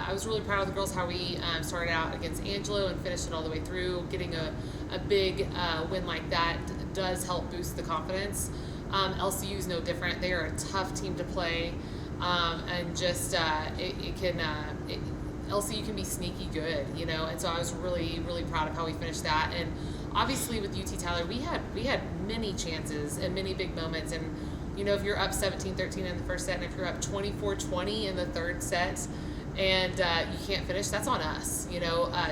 I was really proud of the girls, how we started out against Angelo and finished it all the way through. Getting a big win like that does help boost the confidence. LCU is no different. They are a tough team to play, and just LCU can be sneaky good, and so I was really, really proud of how we finished that. And obviously with UT Tyler, we had many chances and many big moments, and if you're up 17-13 in the first set, and if you're up 24-20 in the third set, and you can't finish, that's on us.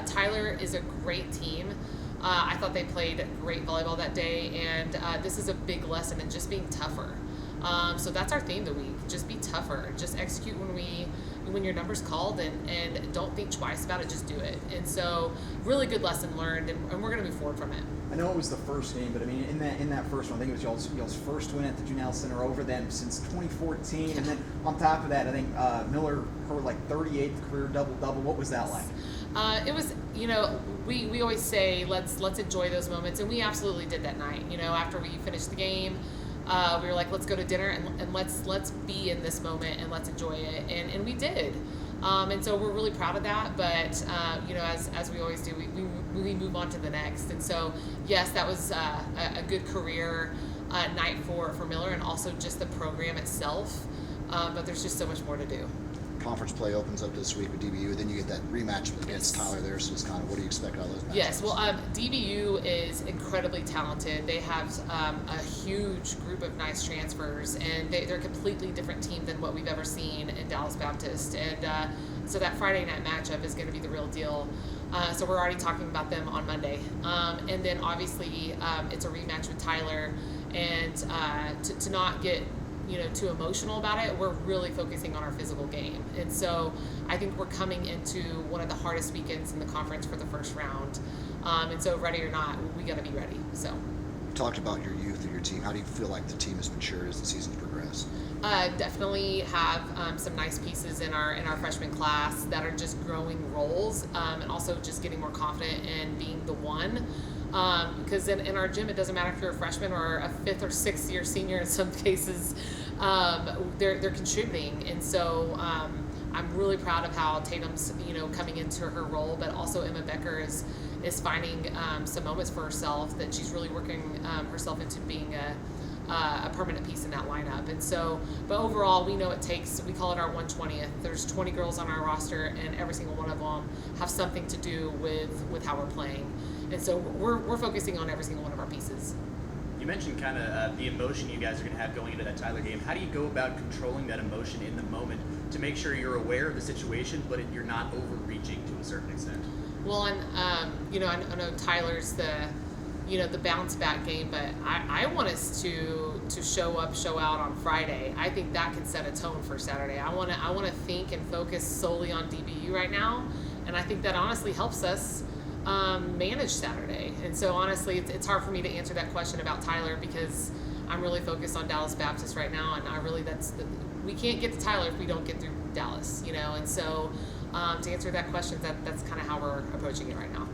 Tyler is a great team. I thought they played great volleyball that day, and this is a big lesson in just being tougher. So that's our theme the week. Just be tougher. Just execute when your number's called, and don't think twice about it. Just do it. And so really good lesson learned, and we're going to move forward from it. I know it was the first game, but I mean, in that first one, I think it was y'all's first win at the Junelle Center over them since 2014. And then on top of that, I think Miller, her 38th career double-double. What was that like? It was, we always say let's enjoy those moments, and we absolutely did that night. After we finished the game, we were like, let's go to dinner and let's be in this moment and let's enjoy it, and we did. And so we're really proud of that, but as we always do, we move on to the next. And so yes, that was a good career night for Miller, and also just the program itself. But there's just so much more to do. Conference play opens up this week with DBU, then you get that rematch against Tyler there. So it's what do you expect out of those matches? Yes, well, DBU is incredibly talented. They have a huge group of nice transfers, and they're a completely different team than what we've ever seen in Dallas Baptist. And so that Friday night matchup is going to be the real deal. So we're already talking about them on Monday. And then obviously it's a rematch with Tyler, and to not get too emotional about it, we're really focusing on our physical game. And so I think we're coming into one of the hardest weekends in the conference for the first round. And so ready or not, we got to be ready. So you talked about your youth and your team. How do you feel like the team has matured as the season's progressed? Definitely have some nice pieces in our freshman class that are just growing roles, and also just getting more confident in being the one. Because in our gym, it doesn't matter if you're a freshman or a 5th or 6th year senior. In some cases, they're contributing, and so I'm really proud of how Tatum's coming into her role, but also Emma Becker is finding some moments for herself that she's really working herself into being a permanent piece in that lineup. And so, but overall, we know we call it our 120th. There's 20 girls on our roster, and every single one of them have something to do with how we're playing. And so we're focusing on every single one of our pieces. You mentioned kind of the emotion you guys are going to have going into that Tyler game. How do you go about controlling that emotion in the moment to make sure you're aware of the situation, but you're not overreaching to a certain extent? Well, and I know Tyler's the bounce back game, but I want us to show out on Friday. I think that can set a tone for Saturday. I want to think and focus solely on DBU right now, and I think that honestly helps us manage Saturday. And so honestly, it's hard for me to answer that question about Tyler, because I'm really focused on Dallas Baptist right now, and we can't get to Tyler if we don't get through Dallas, and so to answer that question, that's kind of how we're approaching it right now.